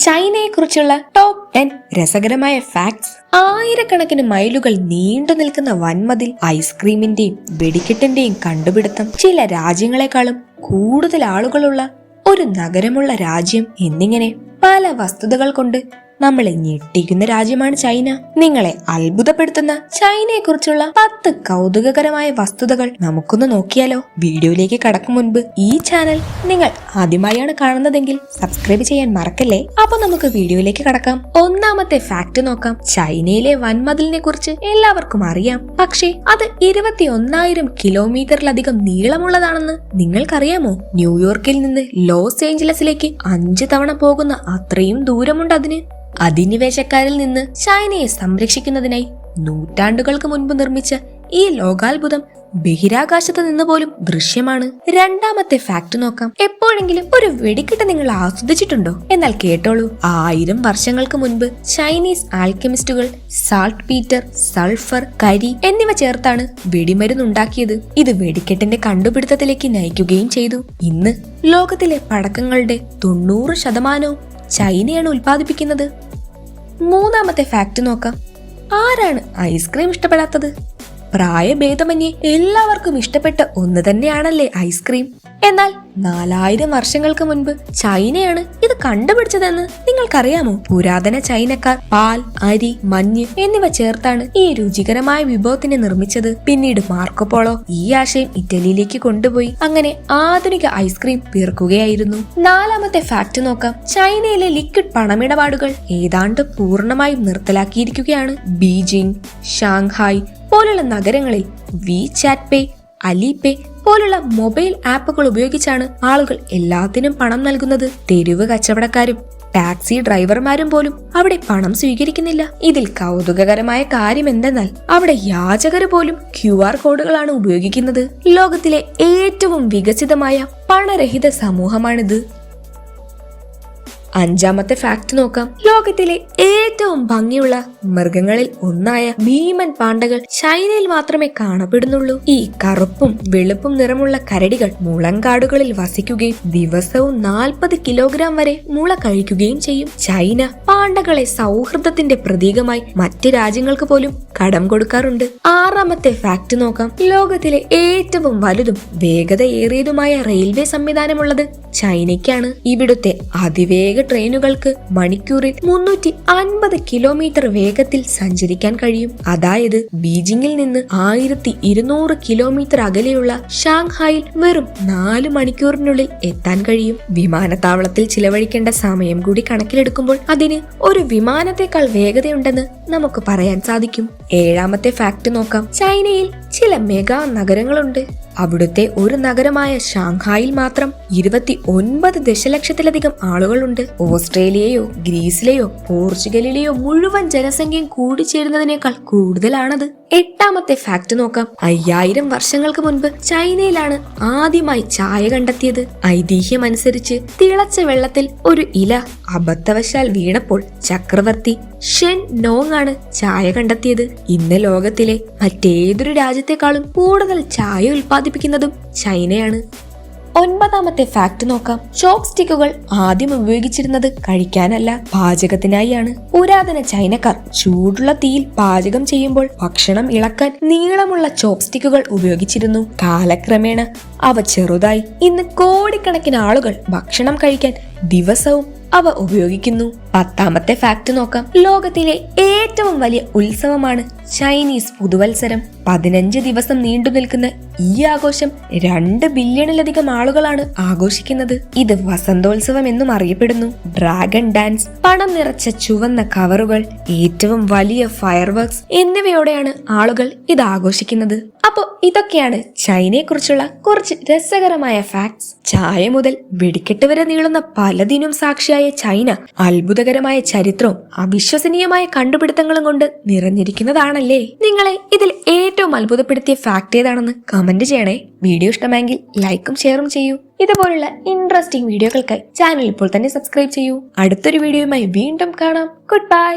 ചൈനയെക്കുറിച്ചുള്ള top 10 രസകരമായ facts. ആയിരക്കണക്കിന് മൈലുകൾ നീണ്ടു നിൽക്കുന്ന വൻമതിൽ, ഐസ്ക്രീമിന്റെയും വെടിക്കെട്ടിന്റെയും കണ്ടുപിടുത്തം, ചില രാജ്യങ്ങളെക്കാളും കൂടുതൽ ആളുകളുള്ള ഒരു നഗരമുള്ള രാജ്യം എന്നിങ്ങനെ പല വസ്തുതകൾ കൊണ്ട് നമ്മളെ ഞെട്ടിക്കുന്ന രാജ്യമാണ് ചൈന. നിങ്ങളെ അത്ഭുതപ്പെടുത്തുന്ന ചൈനയെക്കുറിച്ചുള്ള 10 കൗതുകകരമായ വസ്തുതകൾ നമുക്കൊന്ന് നോക്കിയാലോ? വീഡിയോയിലേക്ക് കടക്കും മുൻപ് ഈ ചാനൽ നിങ്ങൾ ആദ്യമായാണ് കാണുന്നതെങ്കിൽ സബ്സ്ക്രൈബ് ചെയ്യാൻ മറക്കല്ലേ. അപ്പൊ നമുക്ക് വീഡിയോയിലേക്ക് കടക്കാം. ഒന്നാമത്തെ ഫാക്ട് നോക്കാം. ചൈനയിലെ വൻമതിലിനെ കുറിച്ച് എല്ലാവർക്കും അറിയാം, പക്ഷേ അത് 21,000 കിലോമീറ്ററിലധികം നീളമുള്ളതാണെന്ന് നിങ്ങൾക്കറിയാമോ? ന്യൂയോർക്കിൽ നിന്ന് ലോസ് ഏഞ്ചലസിലേക്ക് 5 തവണ പോകുന്ന അത്രയും ദൂരമുണ്ട് അതിന്. അധിനിവേശക്കാരിൽ നിന്ന് ചൈനയെ സംരക്ഷിക്കുന്നതിനായി നൂറ്റാണ്ടുകൾക്ക് മുൻപ് നിർമ്മിച്ച ഈ ലോകാത്ഭുതം ബഹിരാകാശത്ത് നിന്ന് പോലും ദൃശ്യമാണ്. രണ്ടാമത്തെ ഫാക്ട് നോക്കാം. എപ്പോഴെങ്കിലും ഒരു വെടിക്കെട്ട് നിങ്ങൾ ആസ്വദിച്ചിട്ടുണ്ടോ? എന്നാൽ കേട്ടോളൂ. 1000 വർഷങ്ങൾക്ക് മുൻപ് ചൈനീസ് ആൽക്കെമിസ്റ്റുകൾ സാൾട്ട് പീറ്റർ, സൾഫർ, കരി എന്നിവ ചേർത്താണ് വെടിമരുന്നുണ്ടാക്കിയത്. ഇത് വെടിക്കെട്ടിന്റെ കണ്ടുപിടുത്തത്തിലേക്ക് നയിക്കുകയും ചെയ്തു. ഇന്ന് ലോകത്തിലെ പടക്കങ്ങളുടെ 90% ചൈനയാണ് ഉൽപ്പാദിപ്പിക്കുന്നത്. മൂന്നാമത്തെ ഫാക്ട് നോക്കാം. ആരാണ് ഐസ്ക്രീം ഇഷ്ടപ്പെടാത്തത്? പ്രായഭേദമന്യേ എല്ലാവർക്കും ഇഷ്ടപ്പെട്ട ഒന്ന് തന്നെയാണല്ലേ ഐസ്ക്രീം. എന്നാൽ 4000 വർഷങ്ങൾക്ക് മുൻപ് ചൈനയാണ് ഇത് കണ്ടുപിടിച്ചതെന്ന് നിങ്ങൾക്കറിയാമോ? പുരാതന ചൈനക്കാർ പാൽ, അരി, മഞ്ഞ് എന്നിവ ചേർത്താണ് ഈ രുചികരമായ വിഭവത്തിനെ നിർമ്മിച്ചത്. പിന്നീട് മാർക്കോപോളോ ഈ ആശയം ഇറ്റലിയിലേക്ക് കൊണ്ടുപോയി അങ്ങനെ ആധുനിക ഐസ്ക്രീം തീർക്കുകയായിരുന്നു. നാലാമത്തെ ഫാക്ട് നോക്കാം. ചൈനയിലെ ലിക്വിഡ് പണമിടപാടുകൾ ഏതാണ്ട് പൂർണ്ണമായും നിർത്തലാക്കിയിരിക്കുകയാണ്. ബീജിംഗ്, ഷാങ്ഹായ് പോലുള്ള നഗരങ്ങളിൽ WeChat Pay, അലിപേ പോലുള്ള മൊബൈൽ ആപ്പുകൾ ഉപയോഗിച്ചാണ് ആളുകൾ എല്ലാത്തിനും പണം നൽകുന്നത്. തെരുവ് കച്ചവടക്കാരും ടാക്സി ഡ്രൈവർമാരും പോലും അവിടെ പണം സ്വീകരിക്കുന്നില്ല. ഇതിൽ കൗതുകകരമായ കാര്യം എന്തെന്നാൽ അവിടെ യാചകര് പോലും QR കോഡുകളാണ് ഉപയോഗിക്കുന്നത്. ലോകത്തിലെ ഏറ്റവും വികസിതമായ പണരഹിത സമൂഹമാണിത്. അഞ്ചാമത്തെ ഫാക്ട് നോക്കാം. ലോകത്തിലെ ഏറ്റവും ഭംഗിയുള്ള മൃഗങ്ങളിൽ ഒന്നായ ഭീമൻ പാണ്ടകൾ ചൈനയിൽ മാത്രമേ കാണപ്പെടുന്നുള്ളൂ. ഈ കറുപ്പും വെളുപ്പും നിറമുള്ള കരടികൾ മുളങ്കാടുകളിൽ വസിക്കുകയും ദിവസവും 40 കിലോഗ്രാം വരെ മുള കഴിക്കുകയും ചെയ്യും. ചൈന പാണ്ടകളെ സൗഹൃദത്തിന്റെ പ്രതീകമായി മറ്റ് രാജ്യങ്ങൾക്ക് പോലും കടം കൊടുക്കാറുണ്ട്. ആറാമത്തെ ഫാക്ട് നോക്കാം. ലോകത്തിലെ ഏറ്റവും വലുതും വേഗതയേറിയതുമായ റെയിൽവേ സംവിധാനമുള്ളത് ചൈനയ്ക്കാണ്. ഇവിടുത്തെ അതിവേഗ ട്രെയിനുകൾക്ക് മണിക്കൂറിൽ 350 കിലോമീറ്റർ വേഗത്തിൽ സഞ്ചരിക്കാൻ കഴിയും. അതായത് ബീജിംഗിൽ നിന്ന് 1200 കിലോമീറ്റർ അകലെയുള്ള ഷാങ്ഹായിൽ വെറും 4 മണിക്കൂറിനുള്ളിൽ എത്താൻ കഴിയും. വിമാനത്താവളത്തിൽ ചിലവഴിക്കേണ്ട സമയം കൂടി കണക്കിലെടുക്കുമ്പോൾ അതിന് ഒരു വിമാനത്തെക്കാൾ വേഗതയുണ്ടെന്ന് നമുക്ക് പറയാൻ സാധിക്കും. ഏഴാമത്തെ ഫാക്ട് നോക്കാം. ചൈനയിൽ ചില മെഗാ നഗരങ്ങളുണ്ട്. അവിടുത്തെ ഒരു നഗരമായ ഷാങ്ഹായിൽ മാത്രം 29 ദശലക്ഷത്തിലധികം ആളുകളുണ്ട്. ഓസ്ട്രേലിയയോ ഗ്രീസിലെയോ പോർച്ചുഗലിലെയോ മുഴുവൻ ജനസംഖ്യയും കൂടിച്ചേരുന്നതിനേക്കാൾ കൂടുതലാണത്. എട്ടാമത്തെ ഫാക്ട് നോക്കാം. 5000 വർഷങ്ങൾക്ക് മുൻപ് ചൈനയിലാണ് ആദ്യമായി ചായ കണ്ടെത്തിയത്. ഐതിഹ്യമനുസരിച്ച് തിളച്ച വെള്ളത്തിൽ ഒരു ഇല അബദ്ധവശാൽ വീണപ്പോൾ ചക്രവർത്തി ഷെൻ നോങ് ആണ് ചായ കണ്ടെത്തിയത്. ഇന്ന് ലോകത്തിലെ മറ്റേതൊരു രാജ്യത്തെക്കാളും കൂടുതൽ ചായ ഉൽപ്പാദിപ്പിക്കുന്നതും ചൈനയാണ്. ഒൻപതാമത്തെ ഫാക്ട് നോക്കാം. ചോപ്പ് സ്റ്റിക്കുകൾ ആദ്യം ഉപയോഗിച്ചിരുന്നത് കഴിക്കാനല്ല, പാചകത്തിനായാണ്. പുരാതന ചൈനക്കാർ ചൂടുള്ള തീയിൽ പാചകം ചെയ്യുമ്പോൾ ഭക്ഷണം ഇളക്കാൻ നീളമുള്ള ചോപ്പ് സ്റ്റിക്കുകൾ ഉപയോഗിച്ചിരുന്നു. കാലക്രമേണ അവ ചെറുതായി ഇന്ന് കോടിക്കണക്കിന് ആളുകൾ ഭക്ഷണം കഴിക്കാൻ ദിവസവും അവ ഉപയോഗിക്കുന്നു. പത്താമത്തെ ഫാക്ട് നോക്കാം. ലോകത്തിലെ ഏറ്റവും വലിയ ഉത്സവമാണ് ചൈനീസ് പുതുവത്സരം. 15 ദിവസം നീണ്ടു നിൽക്കുന്ന ഈ ആഘോഷം 2 ബില്യണിലധികം ആളുകളാണ് ആഘോഷിക്കുന്നത്. ഇത് വസന്തോത്സവം എന്നും അറിയപ്പെടുന്നു. ഡ്രാഗൺ ഡാൻസ്, പണം നിറച്ച ചുവന്ന കവറുകൾ, ഏറ്റവും വലിയ ഫയർ വർക്ക്സ് എന്നിവയോടെയാണ് ആളുകൾ ഇത് ആഘോഷിക്കുന്നത്. അപ്പോ ഇതൊക്കെയാണ് ചൈനയെ കുറിച്ചുള്ള കുറച്ച് രസകരമായ ഫാക്ട്സ്. ചായ മുതൽ വെടിക്കെട്ട് വരെ നീളുന്ന പലതിനും സാക്ഷിയായ ചൈന അത്ഭുതകരമായ ചരിത്രവും അവിശ്വസനീയമായ കണ്ടുപിടുത്തങ്ങളും കൊണ്ട് നിറഞ്ഞിരിക്കുന്നതാണല്ലേ. നിങ്ങളെ ഇതിൽ ഏറ്റവും അത്ഭുതപ്പെടുത്തിയ ഫാക്ട് ഏതാണെന്ന് കമന്റ് ചെയ്യണേ. വീഡിയോ ഇഷ്ടമായെങ്കിൽ ലൈക്കും ഷെയറും ചെയ്യൂ. ഇതുപോലുള്ള ഇൻട്രസ്റ്റിംഗ് വീഡിയോകൾക്കായി ചാനൽ ഇപ്പോൾ തന്നെ സബ്സ്ക്രൈബ് ചെയ്യൂ. അടുത്തൊരു വീഡിയോയുമായി വീണ്ടും കാണാം. Good bye.